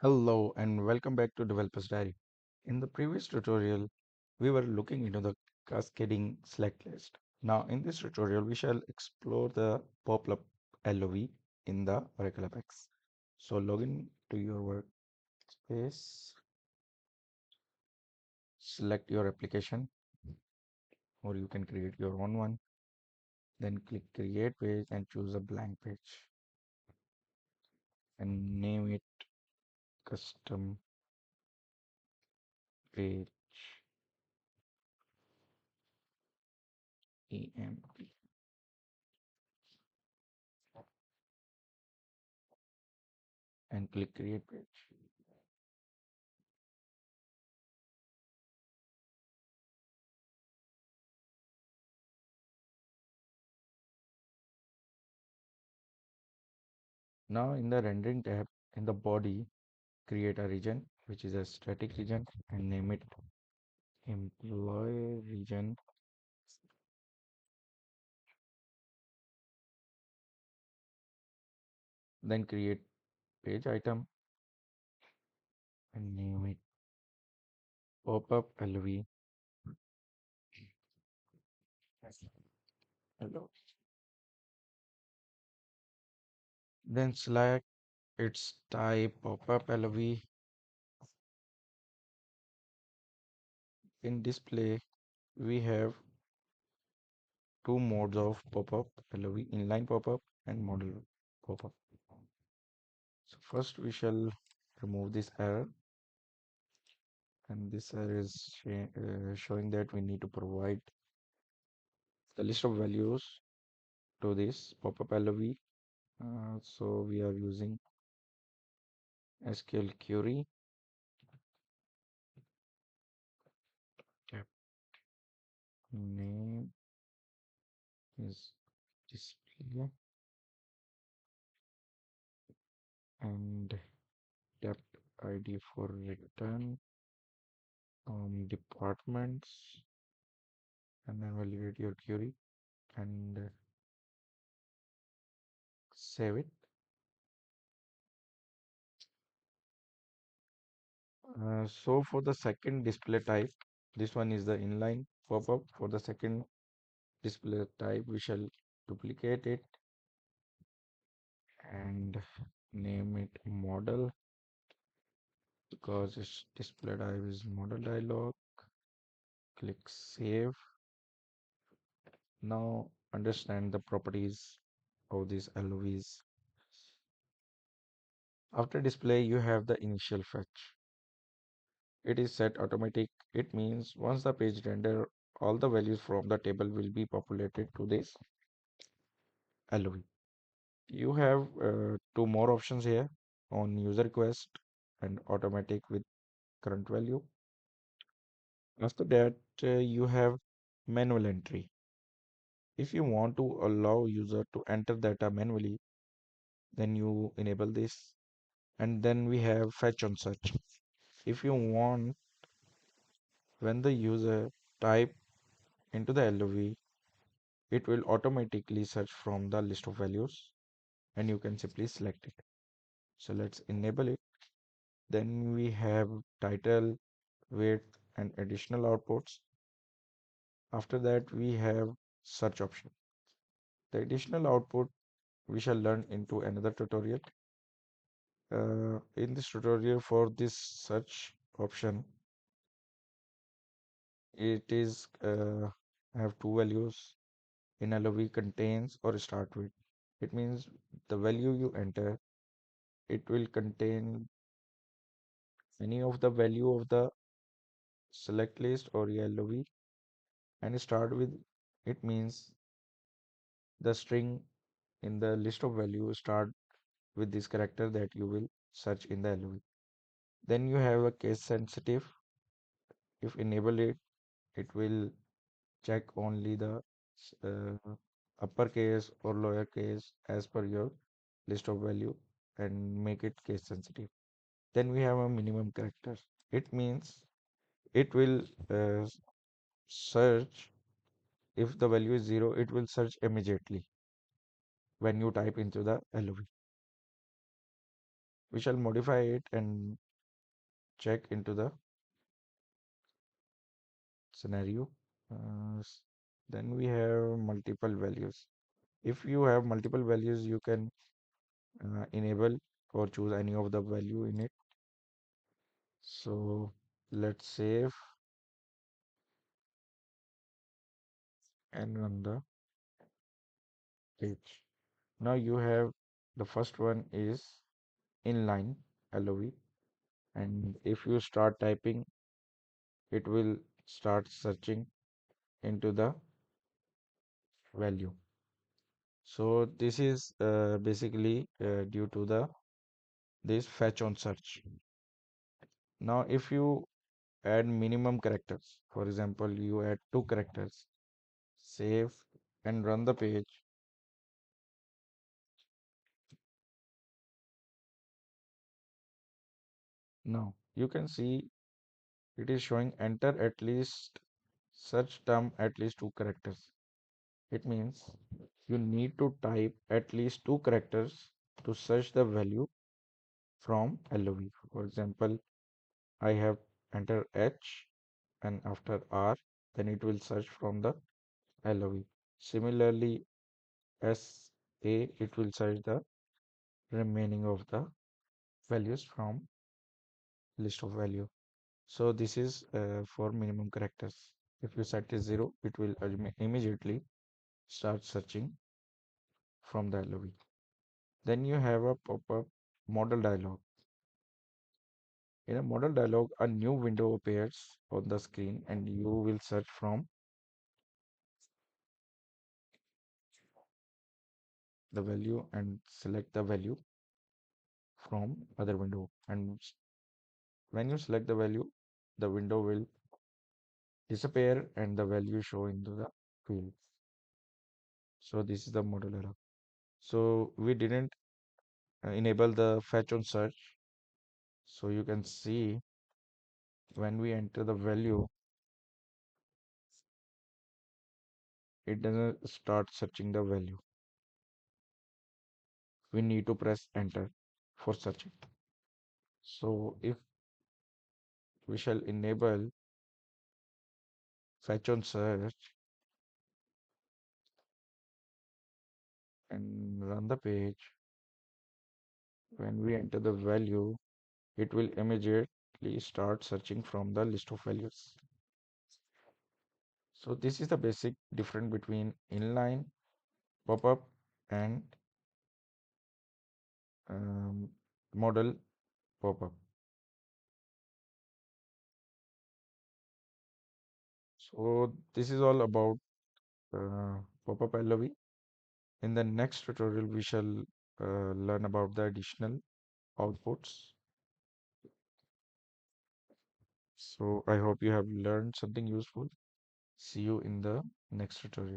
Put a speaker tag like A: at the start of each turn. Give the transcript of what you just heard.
A: Hello and welcome back to Developers Diary. In the previous tutorial, we were looking into the cascading select list. Now, in this tutorial, we shall explore the Popup LOV in the Oracle Apex. So, log in to your workspace, select your application, or you can create your own one. Then click Create Page and choose a blank page and name it Custom Page EMP and click Create Page. Now in the rendering tab, in the body, create a region which is a static region and name it employee region. Then create page item and name it Popup LV. Hello. Then select its type Popup LV. In display, we have two modes of Popup LV: inline popup and model popup. So first we shall remove this error, and this error is showing that we need to provide the list of values to this Popup LOV. So we are using SQL query. Tab name is display and depth ID for return departments, and then validate your query and save it. So for the second display type, this one is the inline pop-up. For the second display type, we shall duplicate it and name it model, because its display type is model dialog. Click save. Now understand the properties of these LOVs. After display, you have the initial fetch. It is set automatic. It means once the page render, all the values from the table will be populated to this LOV. You have two more options here on user request and automatic with current value. After that, you have manual entry. If you want to allow user to enter data manually, then you enable this. And then we have fetch on search. If you want, when the user type into the LOV, it will automatically search from the list of values and you can simply select it. So let's enable it. Then we have title, weight, and additional outputs. After that, we have search option. The additional output we shall learn into another tutorial. In this tutorial, for this search option, it is have two values in LOV: contains or start with. It means the value you enter, it will contain any of the value of the select list or LOV, and start with, it means the string in the list of value start with this character that you will search in the LOV. Then you have a case sensitive. If enable it, it will check only the uppercase or lowercase as per your list of value and make it case sensitive. Then we have a minimum character. It means it will search. If the value is 0, it will search immediately when you type into the LOV. We shall modify it and check into the scenario. Then we have multiple values. If you have multiple values, you can enable or choose any of the value in it. So let's save and run the page. Now you have the first one is inline LOV, and if you start typing, it will start searching into the value. So this is basically due to the this fetch on search. Now if you add minimum characters, for example you add 2 characters, save and run the page. Now you can see it is showing enter at least search term at least 2 characters. It means you need to type at least 2 characters to search the value from LOV. For example, I have enter H and after R, then it will search from the LOV. Similarly, SA, it will search the remaining of the values from list of value. So this is for minimum characters. If you set it 0, it will immediately start searching from the LOV. Then you have a pop-up model dialog. In a model dialog, a new window appears on the screen and you will search from the value and select the value from other window. And when you select the value, the window will disappear and the value show into the field. So this is the model dialog. So we didn't enable the fetch on search. So you can see when we enter the value, it doesn't start searching the value. We need to press enter for searching. So if we shall enable fetch on search and run the page, when we enter the value, it will immediately start searching from the list of values. So this is the basic difference between inline, pop-up and um, model pop-up. So this is all about pop-up LOV. In the next tutorial, we shall learn about the additional outputs. So I hope you have learned something useful. See you in the next tutorial.